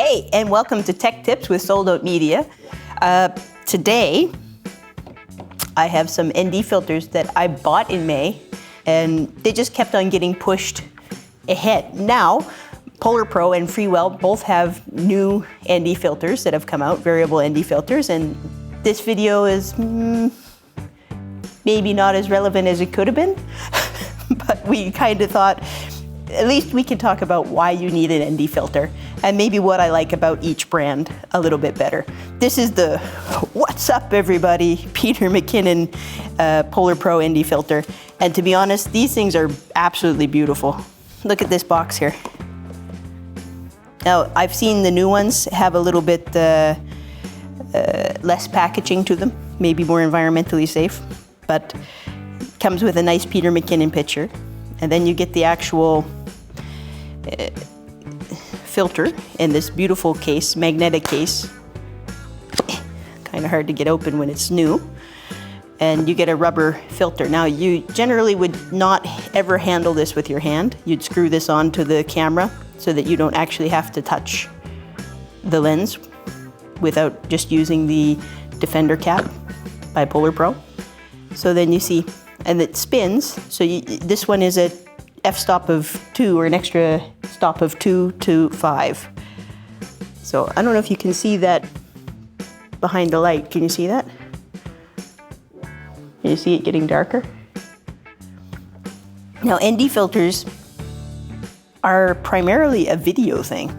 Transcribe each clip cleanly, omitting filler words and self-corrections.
Hey, and welcome to Tech Tips with Sold Out Media. Today, I have some ND filters that I bought in May, and they just kept on getting pushed ahead. Now, Polar Pro and Freewell both have new ND filters that have come out, variable ND filters, and this video is maybe not as relevant as it could have been, but we kind of thought, at least we can talk about why you need an ND filter and maybe what I like about each brand a little bit better. This is the What's Up Everybody Peter McKinnon Polar Pro ND filter. And to be honest, these things are absolutely beautiful. Look at this box here. Now, I've seen the new ones have a little bit less packaging to them, maybe more environmentally safe, but it comes with a nice Peter McKinnon picture. And then you get the actual filter in this beautiful case, magnetic case. Kind of hard to get open when it's new. And you get a rubber filter. Now, you generally would not ever handle this with your hand. You'd screw this onto the camera so that you don't actually have to touch the lens without just using the Defender cap by Polar Pro. So then you see, and it spins. So this one is a f-stop of 2, or an extra stop of 2 to 5. So I don't know if you can see that behind the light. Can you see that? Can you see it getting darker? Now, ND filters are primarily a video thing.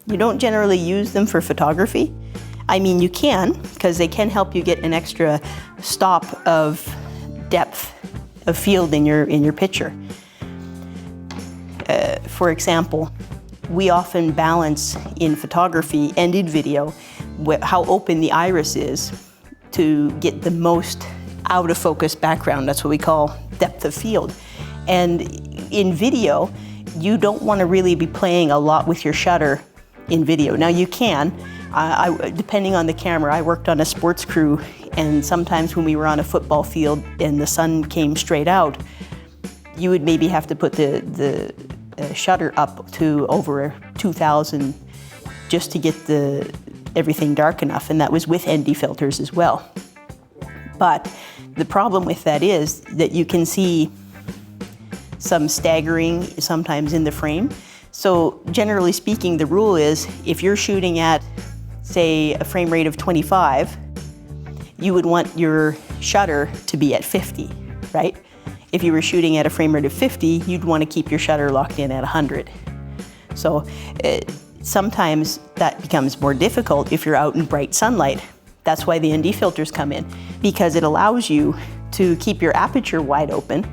You don't generally use them for photography. I mean, you can, because they can help you get an extra stop of depth of field in your picture. For example, we often balance in photography and in video how open the iris is to get the most out of focus background. That's what we call depth of field. And in video, you don't want to really be playing a lot with your shutter in video. Now you can, depending on the camera. I worked on a sports crew, and sometimes when we were on a football field and the sun came straight out, you would maybe have to put the shutter up to over 2000 just to get everything dark enough, and that was with ND filters as well. But the problem with that is that you can see some staggering sometimes in the frame. So generally speaking, the rule is if you're shooting at, say, a frame rate of 25, you would want your shutter to be at 50, right? If you were shooting at a frame rate of 50, you'd want to keep your shutter locked in at 100. So sometimes that becomes more difficult if you're out in bright sunlight. That's why the ND filters come in, because it allows you to keep your aperture wide open,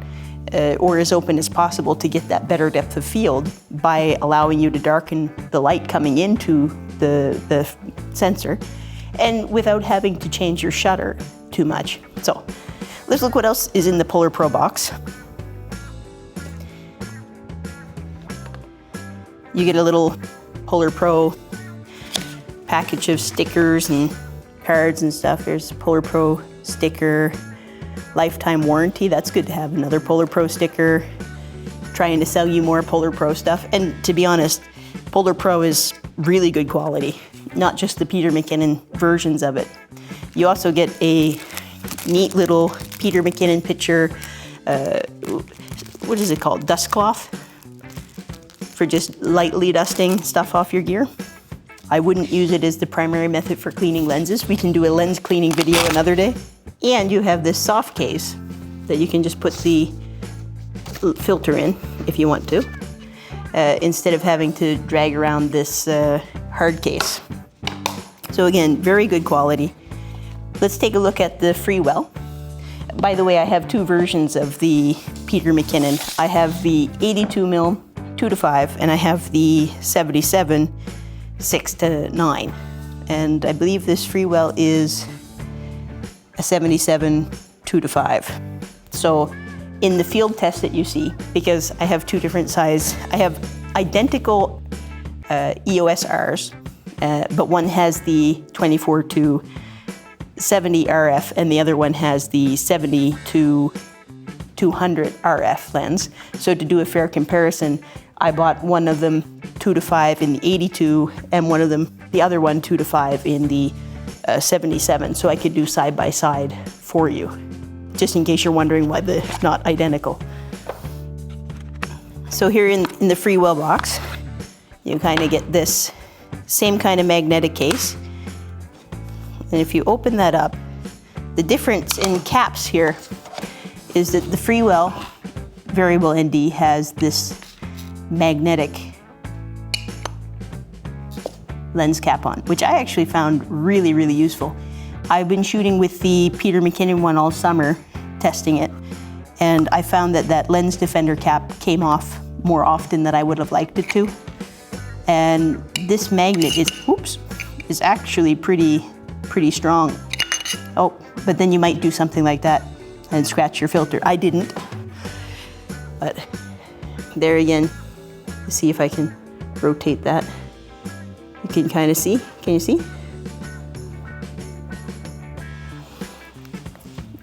or as open as possible, to get that better depth of field by allowing you to darken the light coming into the sensor, and without having to change your shutter too much. So let's look what else is in the Polar Pro box. You get a little Polar Pro package of stickers and cards and stuff. There's a Polar Pro sticker, lifetime warranty. That's good to have another Polar Pro sticker. Trying to sell you more Polar Pro stuff. And to be honest, Polar Pro is really good quality, not just the Peter McKinnon versions of it. You also get a neat little Peter McKinnon picture, what is it called? Dust cloth, for just lightly dusting stuff off your gear. I wouldn't use it as the primary method for cleaning lenses. We can do a lens cleaning video another day. And you have this soft case that you can just put the filter in if you want to, instead of having to drag around this hard case. So again, very good quality. Let's take a look at the Freewell. By the way, I have two versions of the Peter McKinnon. I have the 82mm 2 to 5, and I have the 77 6 to 9. And I believe this Freewell is a 77 2 to 5. So in the field test that you see, because I have two different size, I have identical EOS Rs, but one has the 24 to 70 RF and the other one has the 70 to 200 RF lens. So to do a fair comparison, I bought one of them 2 to 5 in the 82, and one of them, the other one, 2 to 5 in the 77. So I could do side by side for you, just in case you're wondering why they're not identical. So here in the Freewell box, you kind of get this same kind of magnetic case. And if you open that up, the difference in caps here is that the Freewell variable ND has this magnetic lens cap on, which I actually found really, really useful. I've been shooting with the Peter McKinnon one all summer, testing it, and I found that that lens defender cap came off more often than I would have liked it to. And this magnet is actually pretty strong. Oh, but then you might do something like that and scratch your filter. I didn't, but there again, let's see if I can rotate that. You can kind of see, can you see?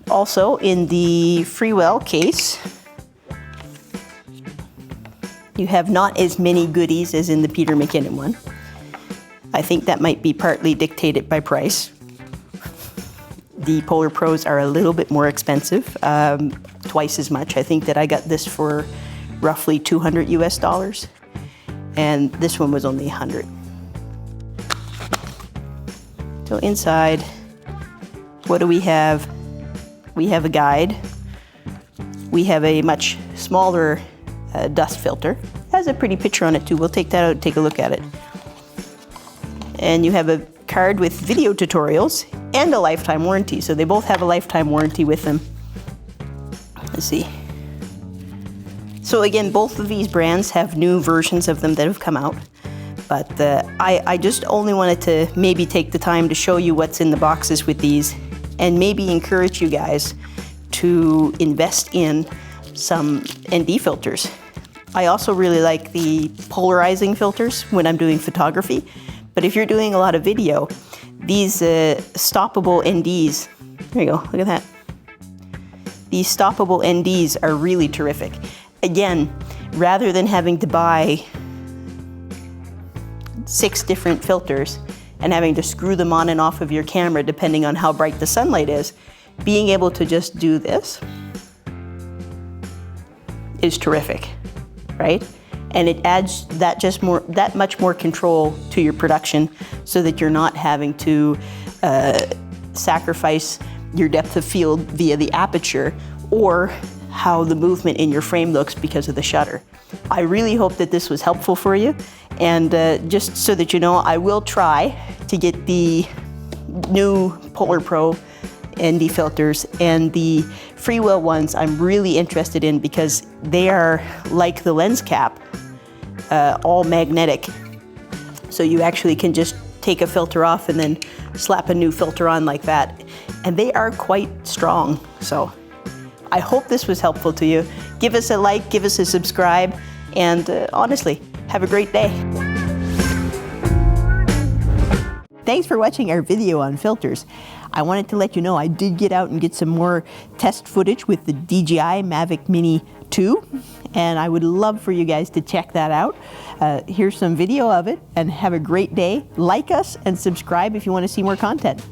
Also in the Freewell case, you have not as many goodies as in the Peter McKinnon one. I think that might be partly dictated by price. The Polar Pros are a little bit more expensive, twice as much. I think that I got this for roughly $200 US, and this one was only 100. So inside, what do we have? We have a guide. We have a much smaller dust filter. It has a pretty picture on it too. We'll take that out and take a look at it. And you have a card with video tutorials and a lifetime warranty. So they both have a lifetime warranty with them. Let's see. So again, both of these brands have new versions of them that have come out. But I just only wanted to maybe take the time to show you what's in the boxes with these, and maybe encourage you guys to invest in some ND filters. I also really like the polarizing filters when I'm doing photography, but if you're doing a lot of video, these stoppable NDs, there you go, look at that. These stoppable NDs are really terrific. Again, rather than having to buy 6 different filters and having to screw them on and off of your camera depending on how bright the sunlight is, being able to just do this is terrific, right? And it adds that much more control to your production, so that you're not having to sacrifice your depth of field via the aperture or how the movement in your frame looks because of the shutter. I really hope that this was helpful for you, and just so that you know, I will try to get the new Polar Pro ND filters, and the Freewell ones I'm really interested in because they are like the lens cap, all magnetic. So you actually can just take a filter off and then slap a new filter on like that. And they are quite strong. So I hope this was helpful to you. Give us a like, give us a subscribe, and honestly, have a great day. Thanks for watching our video on filters. I wanted to let you know I did get out and get some more test footage with the DJI Mavic Mini 2, and I would love for you guys to check that out. Here's some video of it, and have a great day. Like us and subscribe if you want to see more content.